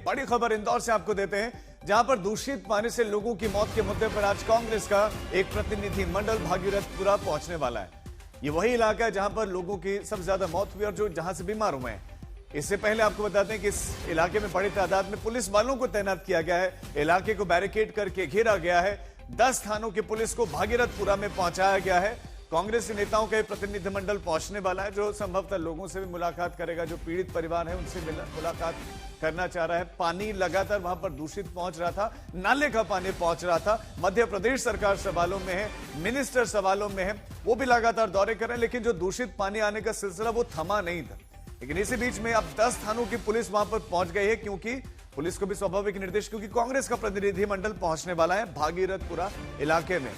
बड़ी खबर इंदौर से आपको देते हैं, जहां पर दूषित पानी से लोगों की मौत के मुद्दे पर आज कांग्रेस का एक प्रतिनिधि मंडल भागीरथपुरा पहुंचने वाला है। ये वही इलाका है जहां पर लोगों की सबसे ज्यादा मौत हुई और जो जहां से बीमार हुए हैं। इससे पहले आपको बताते हैं कि इस इलाके में बड़ी तादाद में पुलिस वालों को तैनात किया गया है। इलाके को बैरिकेड करके घेरा गया है। 10 थानों की पुलिस को भागीरथपुरा में पहुंचाया गया है। कांग्रेस नेताओं का प्रतिनिधिमंडल पहुंचने वाला है, जो संभवतः लोगों से भी मुलाकात करेगा, जो पीड़ित परिवार है उनसे मुलाकात करना चाह रहा है। पानी लगातार वहां पर दूषित पहुंच रहा था, नाले का पानी पहुंच रहा था। मध्य प्रदेश सरकार सवालों में है, मिनिस्टर सवालों में है, वो भी लगातार दौरे कर रहे हैं, लेकिन जो दूषित पानी आने का सिलसिला वो थमा नहीं था। लेकिन इसी बीच में अब 10 थानों की पुलिस वहां पर पहुंच गई है, क्योंकि पुलिस को भी स्वाभाविक निर्देश, क्योंकि कांग्रेस का प्रतिनिधिमंडल पहुंचने वाला है भागीरथपुरा इलाके में।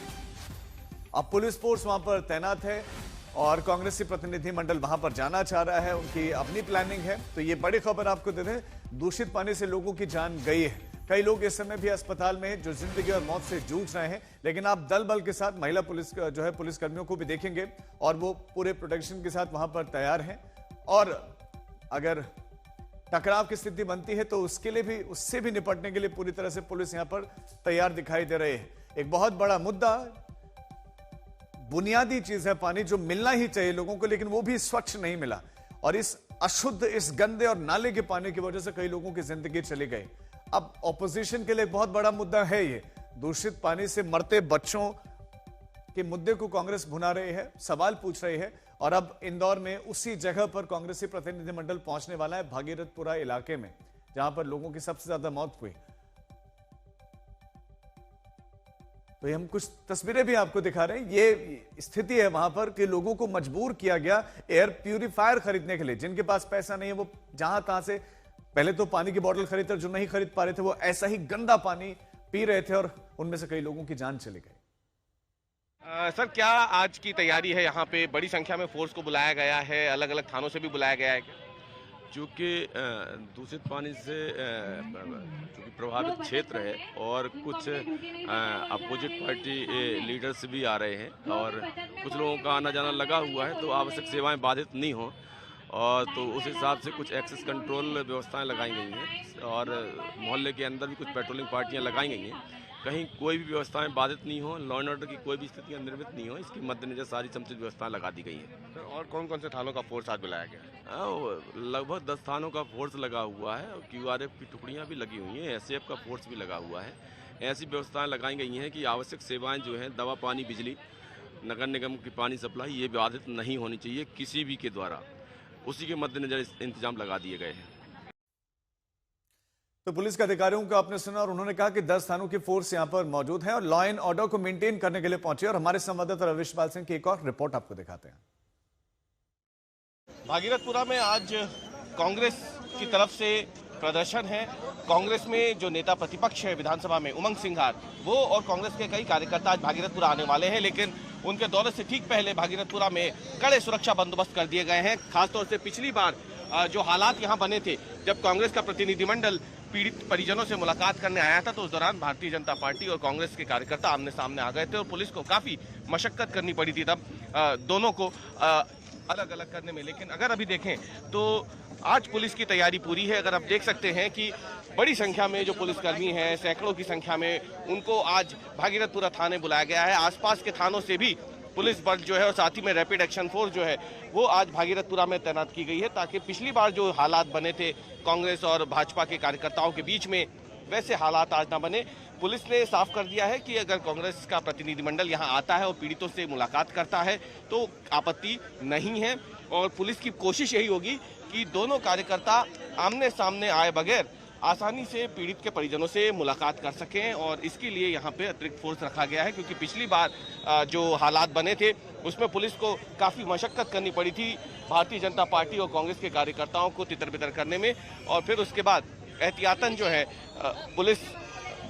अब पुलिस फोर्स वहां पर तैनात है और कांग्रेसी प्रतिनिधिमंडल वहां पर जाना चाह रहा है, उनकी अपनी प्लानिंग है। तो ये बड़ी खबर आपको दे दें, दूषित पानी से लोगों की जान गई है। कई लोग इस समय भी अस्पताल में जो जिंदगी और मौत से जूझ रहे हैं, लेकिन आप दल बल के साथ महिला पुलिस जो है पुलिसकर्मियों को भी देखेंगे और वो पूरे प्रोटेक्शन के साथ वहां पर तैयार हैं। और अगर टकराव की स्थिति बनती है तो उसके लिए भी, उससे भी निपटने के लिए पूरी तरह से पुलिस यहां पर तैयार दिखाई दे रही है। एक बहुत बड़ा मुद्दा, बुनियादी चीज है पानी, जो मिलना ही चाहिए लोगों को, लेकिन वो भी स्वच्छ नहीं मिला। और इस अशुद्ध, इस गंदे और नाले के पानी की वजह से कई लोगों की जिंदगी चली गई। अब ऑपोजिशन के लिए एक बहुत बड़ा मुद्दा है ये दूषित पानी से मरते बच्चों के मुद्दे को कांग्रेस भुना रही है, सवाल पूछ रही है। और अब इंदौर में उसी जगह पर कांग्रेसी प्रतिनिधिमंडल पहुंचने वाला है, भागीरथपुरा इलाके में, जहां पर लोगों की सबसे ज्यादा मौत हुई। तो ये हम कुछ तस्वीरें भी आपको दिखा रहे हैं। ये स्थिति है वहां पर कि लोगों को मजबूर किया गया एयर प्यूरिफायर खरीदने के लिए। जिनके पास पैसा नहीं है वो जहां तहां से पहले तो पानी की बोतल खरीदते, जो नहीं खरीद पा रहे थे वो ऐसा ही गंदा पानी पी रहे थे और उनमें से कई लोगों की जान चली गई। सर, क्या आज की तैयारी है? यहाँ पे बड़ी संख्या में फोर्स को बुलाया गया है, अलग अलग थानों से भी बुलाया गया है क्या? चूँकि दूषित पानी से चूँकि प्रभावित क्षेत्र है और कुछ अपोजिट पार्टी लीडर्स भी आ रहे हैं और कुछ लोगों का आना जाना लगा हुआ है, तो आवश्यक सेवाएं बाधित नहीं हों, और तो उस हिसाब से कुछ एक्सेस कंट्रोल व्यवस्थाएं लगाई गई हैं और मोहल्ले के अंदर भी कुछ पेट्रोलिंग पार्टियां लगाई गई हैं। कहीं कोई भी व्यवस्थाएं बाधित नहीं हो, लॉ एंड ऑर्डर की कोई भी स्थितियां निर्मित नहीं हो, इसके मद्देनजर सारी समुचित व्यवस्थाएं लगा दी गई हैं। और कौन कौन से थानों का फोर्स आज बुलाया गया? लगभग 10 थानों का फोर्स लगा हुआ है और QRF की टुकड़ियां भी लगी हुई हैं, SAF का फोर्स भी लगा हुआ है। ऐसी व्यवस्थाएं लगाई गई हैं कि आवश्यक सेवाएं जो हैं, दवा, पानी, बिजली, नगर निगम की पानी सप्लाई, ये बाधित नहीं होनी चाहिए किसी भी के द्वारा। उसी के मद्देनजर इंतजाम लगा दिए गए हैं। तो पुलिस के अधिकारियों को आपने सुना और उन्होंने कहा कि 10 थानों की फोर्स यहां पर मौजूद है और लॉ एंड ऑर्डर को मेंटेन करने के लिए पहुंचे। और हमारे संवाददाता रविशपाल सिंह की एक और रिपोर्ट आपको दिखाते हैं। भागीरथपुरा में आज कांग्रेस की तरफ से प्रदर्शन है। कांग्रेस में जो नेता प्रतिपक्ष है विधानसभा में, उमंग सिंघार, वो और कांग्रेस के कई कार्यकर्ता आज भागीरथपुरा आने वाले हैं, लेकिन उनके दौरे से ठीक पहले भागीरथपुरा में कड़े सुरक्षा बंदोबस्त कर दिए गए हैं। खासतौर से पिछली बार जो हालात यहाँ बने थे, जब कांग्रेस का प्रतिनिधिमंडल पीड़ित परिजनों से मुलाकात करने आया था, तो उस दौरान भारतीय जनता पार्टी और कांग्रेस के कार्यकर्ता आमने सामने आ गए थे और पुलिस को काफी मशक्कत करनी पड़ी थी तब दोनों को अलग अलग करने में। लेकिन अगर अभी देखें तो आज पुलिस की तैयारी पूरी है। अगर आप देख सकते हैं कि बड़ी संख्या में जो पुलिसकर्मी हैं, सैकड़ों की संख्या में, उनको आज भागीरथपुरा थाने बुलाया गया है। आसपास के थानों से भी पुलिस बल जो है और साथ ही में रैपिड एक्शन फोर्स जो है वो आज भागीरथपुरा में तैनात की गई है, ताकि पिछली बार जो हालात बने थे कांग्रेस और भाजपा के कार्यकर्ताओं के बीच में, वैसे हालात आज ना बने। पुलिस ने साफ कर दिया है कि अगर कांग्रेस का प्रतिनिधिमंडल यहां आता है और पीड़ितों से मुलाकात करता है तो आपत्ति नहीं है, और पुलिस की कोशिश यही होगी कि दोनों कार्यकर्ता आमने सामने आए बगैर आसानी से पीड़ित के परिजनों से मुलाकात कर सकें। और इसके लिए यहाँ पे अतिरिक्त फोर्स रखा गया है, क्योंकि पिछली बार जो हालात बने थे उसमें पुलिस को काफ़ी मशक्कत करनी पड़ी थी भारतीय जनता पार्टी और कांग्रेस के कार्यकर्ताओं को तितर बितर करने में, और फिर उसके बाद एहतियातन जो है पुलिस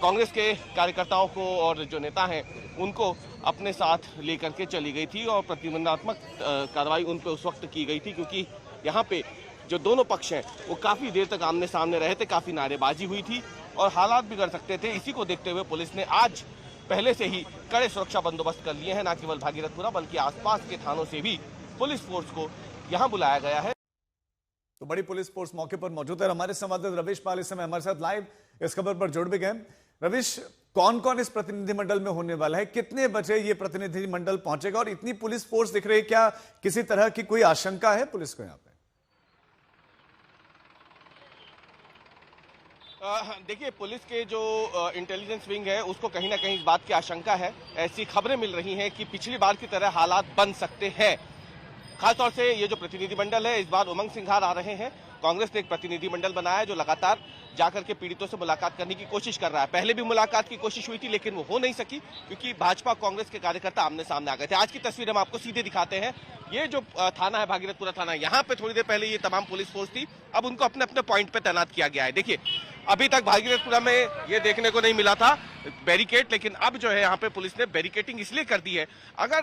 कांग्रेस के कार्यकर्ताओं को और जो नेता हैं उनको अपने साथ लेकर के चली गई थी और प्रतिबंधात्मक कार्रवाई उन पर उस वक्त की गई थी, क्योंकि यहाँ पे जो दोनों पक्ष हैं वो काफ़ी देर तक आमने सामने रहे थे, काफ़ी नारेबाजी हुई थी और हालात बिगड़ सकते थे। इसी को देखते हुए पुलिस ने आज पहले से ही कड़े सुरक्षा बंदोबस्त कर लिए हैं। न केवल भागीरथपुरा बल्कि आसपास के थानों से भी पुलिस फोर्स को यहाँ बुलाया गया है। तो बड़ी पुलिस फोर्स मौके पर मौजूद है और हमारे संवाददाता रविश पाल इस समय हमारे साथ लाइव इस खबर पर जुड़ भी गए। रविश, कौन कौन इस प्रतिनिधिमंडल में होने वाला है, कितने बजे ये प्रतिनिधिमंडल पहुंचेगा और इतनी पुलिस फोर्स दिख रही है, क्या किसी तरह की कोई आशंका है पुलिस को यहाँ पे? देखिए, पुलिस के जो इंटेलिजेंस विंग है उसको कहीं ना कहीं इस बात की आशंका है। ऐसी खबरें मिल रही हैं कि पिछली बार की तरह हालात बन सकते हैं। खासतौर से ये जो प्रतिनिधिमंडल है, इस बार उमंग सिंघार आ रहे हैं। कांग्रेस ने एक प्रतिनिधिमंडल बनाया है जो लगातार जाकर के पीड़ितों से मुलाकात करने की कोशिश कर रहा है। पहले भी मुलाकात की कोशिश हुई थी लेकिन वो हो नहीं सकी क्योंकि भाजपा कांग्रेस के कार्यकर्ता आमने सामने आ गए थे। आज की तस्वीर हम आपको सीधे दिखाते हैं। ये जो थाना है भागीरथपुरा थाना, यहाँ पे थोड़ी देर पहले ये तमाम पुलिस फोर्स थी, अब उनको अपने अपने पॉइंट पे तैनात किया गया है। देखिए, अभी तक भागीरथपुरा में ये देखने को नहीं मिला था बैरिकेड, लेकिन अब जो है यहाँ पे पुलिस ने बैरिकेडिंग इसलिए कर दी है, अगर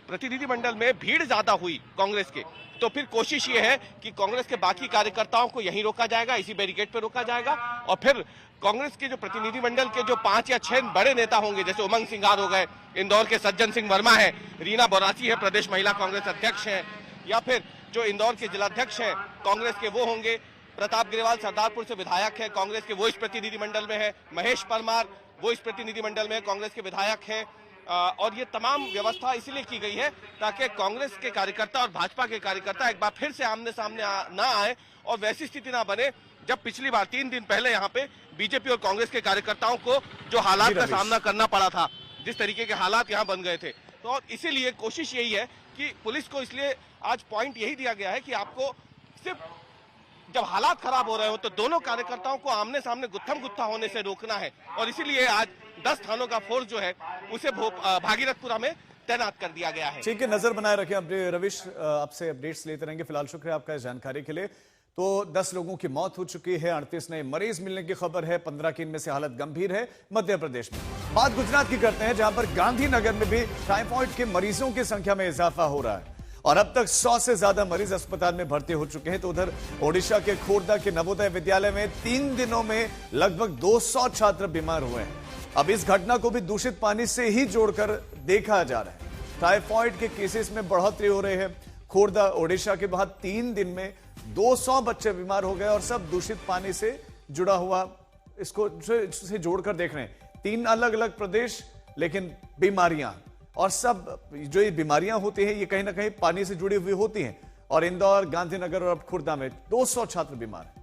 प्रतिनिधिमंडल में भीड़ ज्यादा हुई कांग्रेस के तो फिर कोशिश ये है कि कांग्रेस के बाकी कार्यकर्ताओं को यहीं रोका जाएगा, इसी बैरिकेड पे रोका जाएगा और फिर कांग्रेस के जो प्रतिनिधिमंडल के जो 5 या 6 बड़े नेता होंगे, जैसे उमंग सिंघार हो गए, इंदौर के सज्जन सिंह वर्मा है, रीना बोरासी है, प्रदेश महिला कांग्रेस अध्यक्ष है, या फिर जो इंदौर के जिलाध्यक्ष है कांग्रेस के वो होंगे, प्रताप गिरवाल सरदारपुर से विधायक है कांग्रेस के, वो इस प्रतिनिधिमंडल में है, महेश परमार वो इस प्रतिनिधिमंडल में कांग्रेस के विधायक है। और ये तमाम व्यवस्था इसलिए की गई है ताकि कांग्रेस के कार्यकर्ता और भाजपा के कार्यकर्ता एक बार फिर से आमने सामने ना आए और वैसी स्थिति ना बने जब पिछली बार 3 दिन पहले यहाँ पे बीजेपी और कांग्रेस के कार्यकर्ताओं को जो हालात का सामना करना पड़ा था, जिस तरीके के हालात यहाँ बन गए थे। तो इसीलिए कोशिश यही है कि पुलिस को इसलिए आज पॉइंट यही दिया गया है कि आपको सिर्फ जब हालात खराब हो रहे हो तो दोनों कार्यकर्ताओं को आमने सामने गुत्थम गुत्था होने से रोकना है और इसीलिए आज 10 थानों का फोर्स जो है उसे भागीरथपुरा में तैनात कर दिया गया है। ठीक है, नजर बनाए रखें। अपने रविश, आपसे अपडेट्स लेते रहेंगे। फिलहाल शुक्रिया आपका इस जानकारी के लिए। तो 10 लोगों की मौत हो चुकी है, 38 नए मरीज मिलने की खबर है, 15 की इनमें से हालत गंभीर है मध्य प्रदेश में। बात गुजरात की करते हैं जहां पर गांधीनगर में भी टाइफाइड के मरीजों की संख्या में इजाफा हो रहा है और अब तक 100 से ज्यादा मरीज अस्पताल में भर्ती हो चुके हैं। तो उधर ओडिशा के खोर्धा के नवोदय विद्यालय में 3 दिनों में लगभग 200 छात्र बीमार हुए हैं। अब इस घटना को भी दूषित पानी से ही जोड़कर देखा जा रहा है। टाइफाइड के केसेस में बढ़ोतरी हो रही है। खोर्धा ओडिशा के बाद 3 दिन में 200 बच्चे बीमार हो गए और सब दूषित पानी से जुड़ा हुआ, इसको से जोड़कर देख रहे हैं। 3 अलग अलग प्रदेश लेकिन बीमारियां, और सब जो ये बीमारियां होती हैं ये कहीं ना कहीं पानी से जुड़ी हुई होती हैं। और इंदौर, गांधीनगर और अब खुर्दा में 200 छात्र बीमार हैं।